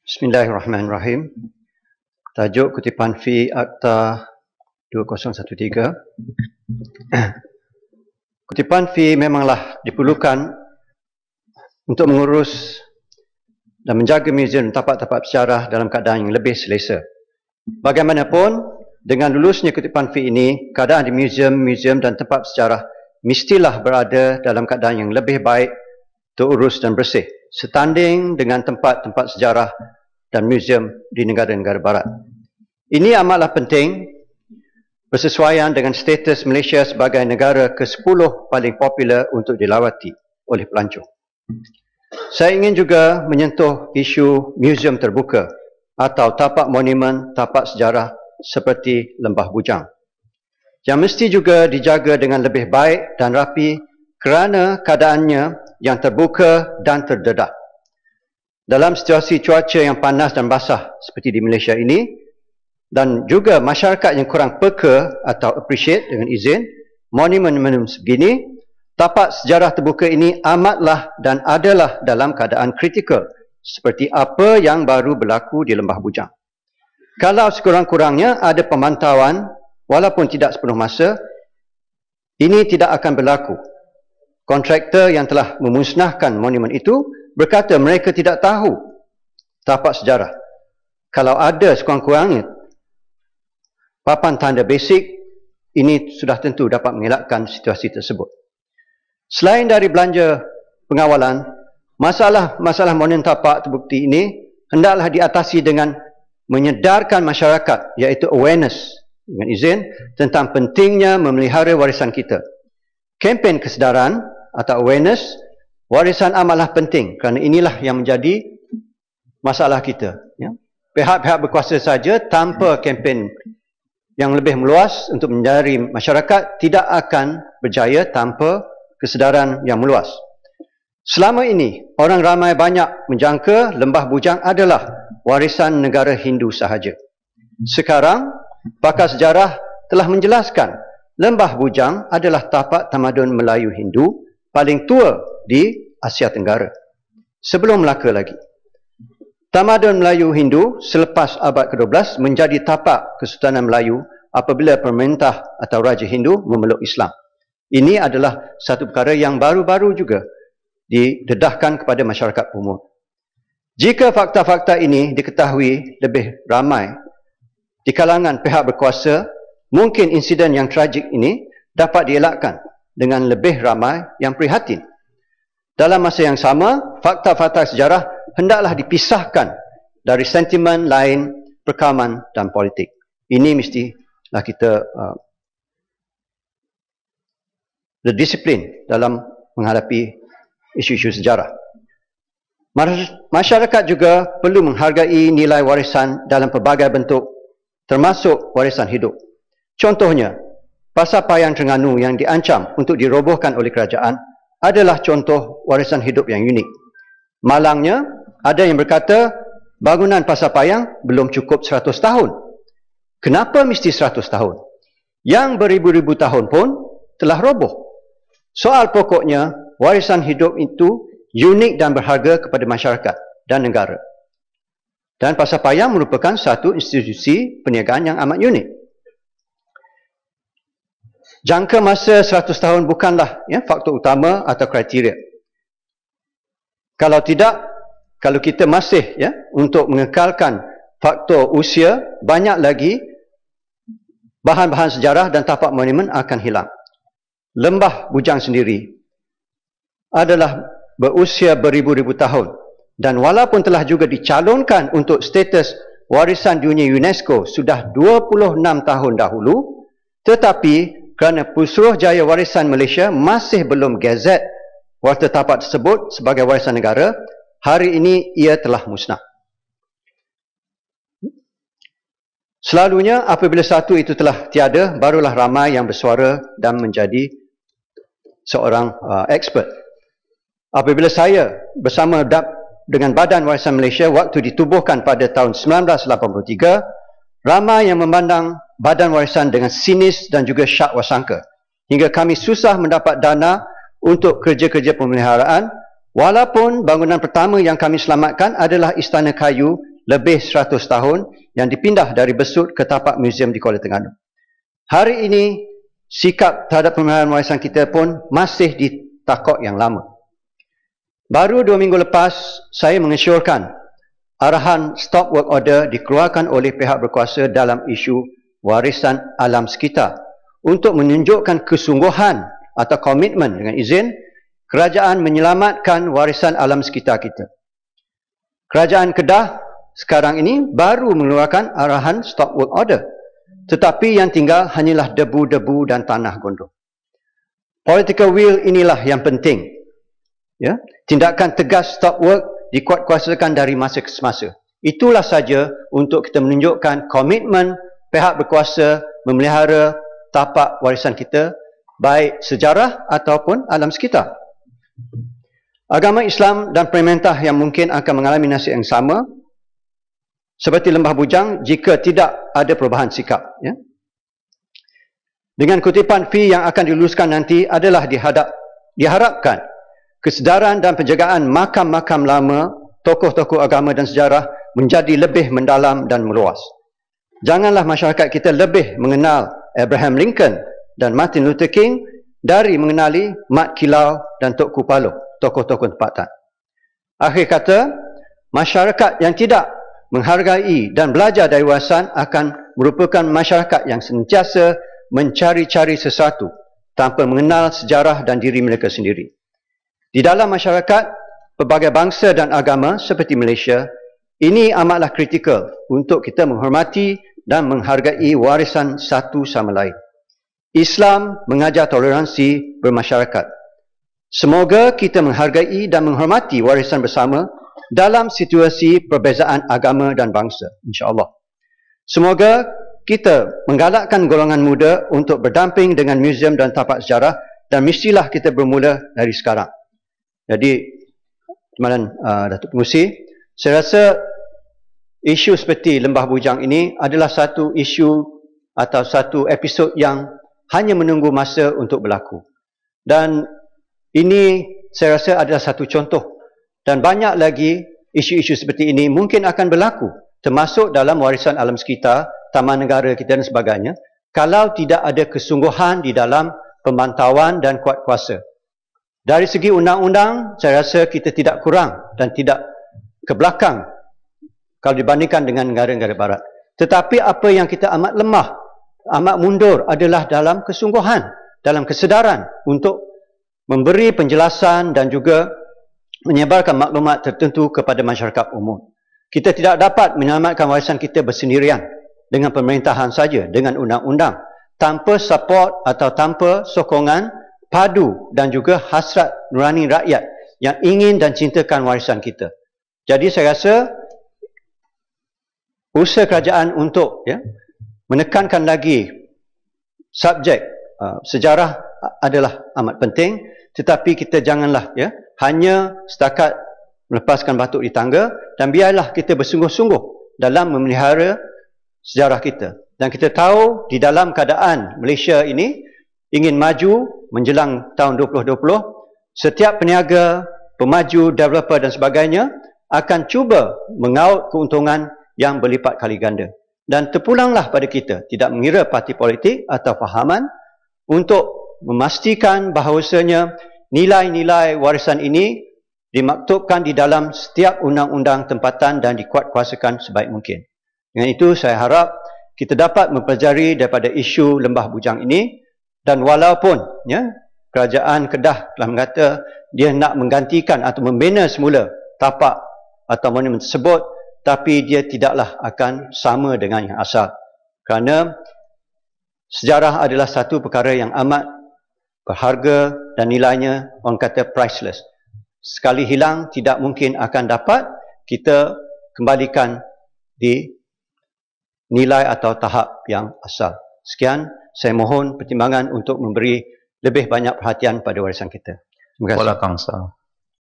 Bismillahirrahmanirrahim. Tajuk kutipan fi Akta 2013. Kutipan fi memanglah diperlukan untuk mengurus dan menjaga muzium dan tapak-tapak sejarah dalam keadaan yang lebih selesa. Bagaimanapun, dengan lulusnya kutipan fi ini, keadaan di muzium dan tempat sejarah mestilah berada dalam keadaan yang lebih baik, terurus dan bersih, setanding dengan tempat-tempat sejarah dan muzium di negara-negara barat. Ini amatlah penting bersesuaian dengan status Malaysia sebagai negara ke-10 paling popular untuk dilawati oleh pelancong. Saya ingin juga menyentuh isu muzium terbuka atau tapak monumen tapak sejarah seperti Lembah Bujang, yang mesti juga dijaga dengan lebih baik dan rapi kerana keadaannya yang terbuka dan terdedah. Dalam situasi cuaca yang panas dan basah seperti di Malaysia ini, dan juga masyarakat yang kurang peka atau appreciate dengan izin monumen-monumen sebegini, tapak sejarah terbuka ini amatlah dan adalah dalam keadaan kritikal seperti apa yang baru berlaku di Lembah Bujang. Kalau sekurang-kurangnya ada pemantauan walaupun tidak sepenuh masa, ini tidak akan berlaku. Kontraktor yang telah memusnahkan monumen itu berkata mereka tidak tahu tapak sejarah. Kalau ada sekurang-kurangnya papan tanda basic, ini sudah tentu dapat mengelakkan situasi tersebut. Selain dari belanja pengawalan, masalah monumen tapak terbukti ini hendaklah diatasi dengan menyedarkan masyarakat, iaitu awareness dengan izin tentang pentingnya memelihara warisan kita. Kempen kesedaran atau awareness warisan amatlah penting kerana inilah yang menjadi masalah kita. Pihak-pihak berkuasa saja tanpa kempen yang lebih meluas untuk menjari masyarakat tidak akan berjaya tanpa kesedaran yang meluas. Selama ini, orang ramai banyak menjangka Lembah Bujang adalah warisan negara Hindu sahaja. Sekarang, pakar sejarah telah menjelaskan Lembah Bujang adalah tapak tamadun Melayu Hindu paling tua di Asia Tenggara, sebelum Melaka lagi. Tamadun Melayu Hindu selepas abad ke-12 menjadi tapak Kesultanan Melayu apabila pemerintah atau Raja Hindu memeluk Islam. Ini adalah satu perkara yang baru-baru juga didedahkan kepada masyarakat umum. Jika fakta-fakta ini diketahui lebih ramai di kalangan pihak berkuasa, mungkin insiden yang tragik ini dapat dielakkan dengan lebih ramai yang prihatin. Dalam masa yang sama, fakta-fakta sejarah hendaklah dipisahkan dari sentimen lain, perkaman dan politik. Ini mestilah kita berdisiplin dalam menghadapi isu-isu sejarah. Masyarakat juga perlu menghargai nilai warisan dalam pelbagai bentuk, termasuk warisan hidup. Contohnya, Pasar Payang Terengganu yang diancam untuk dirobohkan oleh kerajaan adalah contoh warisan hidup yang unik. Malangnya, ada yang berkata bangunan Pasar Payang belum cukup 100 tahun. Kenapa mesti 100 tahun? Yang beribu-ribu tahun pun telah roboh. Soal pokoknya, warisan hidup itu unik dan berharga kepada masyarakat dan negara. Dan Pasar Payang merupakan satu institusi perniagaan yang amat unik. Jangka masa 100 tahun bukanlah faktor utama atau kriteria. Kalau tidak, kalau kita masih untuk mengekalkan faktor usia, banyak lagi bahan-bahan sejarah dan tapak monumen akan hilang. Lembah Bujang sendiri adalah berusia beribu-ribu tahun dan walaupun telah juga dicalonkan untuk status warisan dunia UNESCO sudah 26 tahun dahulu, tetapi kerana Pusruhjaya Warisan Malaysia masih belum gazet warta tapak tersebut sebagai warisan negara, hari ini ia telah musnah. Selalunya apabila satu itu telah tiada, barulah ramai yang bersuara dan menjadi seorang expert. Apabila saya bersama dengan Badan Warisan Malaysia waktu ditubuhkan pada tahun 1983, ramai yang memandang Badan Warisan dengan sinis dan juga syak wasangka, hingga kami susah mendapat dana untuk kerja-kerja pemeliharaan Walaupun bangunan pertama yang kami selamatkan adalah Istana Kayu lebih 100 tahun yang dipindah dari Besut ke tapak muzium di Kuala Terengganu. Hari ini, sikap terhadap pemeliharaan warisan kita pun masih di takok yang lama. Baru 2 minggu lepas, saya mengesyorkan arahan stop work order dikeluarkan oleh pihak berkuasa dalam isu warisan alam sekitar untuk menunjukkan kesungguhan atau komitmen dengan izin kerajaan menyelamatkan warisan alam sekitar kita. Kerajaan Kedah sekarang ini baru mengeluarkan arahan stop work order, tetapi yang tinggal hanyalah debu-debu dan tanah gondok. Political will inilah yang penting. Ya, tindakan tegas stop work dikuatkuasakan dari masa ke semasa. Itulah saja untuk kita menunjukkan komitmen pihak berkuasa memelihara tapak warisan kita, baik sejarah ataupun alam sekitar. Agama Islam dan pemerintah yang mungkin akan mengalami nasib yang sama seperti Lembah Bujang jika tidak ada perubahan sikap. Ya. Dengan kutipan fee yang akan diluluskan nanti adalah diharapkan kesedaran dan penjagaan makam-makam lama, tokoh-tokoh agama dan sejarah menjadi lebih mendalam dan meluas. Janganlah masyarakat kita lebih mengenal Abraham Lincoln dan Martin Luther King dari mengenali Mat Kilau dan Tok Kupalo, tokoh-tokoh tempatan. Akhir kata, masyarakat yang tidak menghargai dan belajar dari warisan akan merupakan masyarakat yang sentiasa mencari-cari sesuatu tanpa mengenal sejarah dan diri mereka sendiri. Di dalam masyarakat, pelbagai bangsa dan agama seperti Malaysia, ini amatlah kritikal untuk kita menghormati dan menghargai warisan satu sama lain. Islam mengajar toleransi bermasyarakat. Semoga kita menghargai dan menghormati warisan bersama dalam situasi perbezaan agama dan bangsa, insya-Allah. Semoga kita menggalakkan golongan muda untuk berdamping dengan muzium dan tapak sejarah dan mestilah kita bermula dari sekarang. Jadi, Timbalan Datuk Pengerusi, saya rasa isu seperti Lembah Bujang ini adalah satu isu atau satu episod yang hanya menunggu masa untuk berlaku. Dan ini saya rasa adalah satu contoh. Dan banyak lagi isu-isu seperti ini mungkin akan berlaku, termasuk dalam warisan alam sekitar, taman negara kita dan sebagainya, kalau tidak ada kesungguhan di dalam pemantauan dan kuatkuasa. Dari segi undang-undang, saya rasa kita tidak kurang dan tidak ke belakang kalau dibandingkan dengan negara-negara barat. Tetapi apa yang kita amat lemah, amat mundur adalah dalam kesungguhan, dalam kesedaran untuk memberi penjelasan dan juga menyebarkan maklumat tertentu kepada masyarakat umum. Kita tidak dapat menyelamatkan warisan kita bersendirian dengan pemerintahan saja, dengan undang-undang, tanpa support atau tanpa sokongan padu dan juga hasrat nurani rakyat yang ingin dan cintakan warisan kita. Jadi saya rasa usaha kerajaan untuk menekankan lagi subjek sejarah adalah amat penting, tetapi kita janganlah hanya setakat melepaskan batuk di tangga, dan biarlah kita bersungguh-sungguh dalam memelihara sejarah kita. Dan kita tahu di dalam keadaan Malaysia ini ingin maju menjelang tahun 2020, setiap peniaga, pemaju, developer dan sebagainya akan cuba mengaut keuntungan yang berlipat kali ganda. Dan terpulanglah pada kita, tidak mengira parti politik atau fahaman, untuk memastikan bahawasanya nilai-nilai warisan ini dimaktubkan di dalam setiap undang-undang tempatan dan dikuatkuasakan sebaik mungkin. Dengan itu saya harap kita dapat mempelajari daripada isu Lembah Bujang ini. Dan walaupun kerajaan Kedah telah mengata dia nak menggantikan atau membina semula tapak atau monumen tersebut, tapi dia tidaklah akan sama dengan yang asal. Kerana sejarah adalah satu perkara yang amat berharga dan nilainya orang kata priceless. Sekali hilang tidak mungkin akan dapat kita kembalikan di nilai atau tahap yang asal. Sekian, saya mohon pertimbangan untuk memberi lebih banyak perhatian pada warisan kita. Terima kasih. Kuala Kangsar.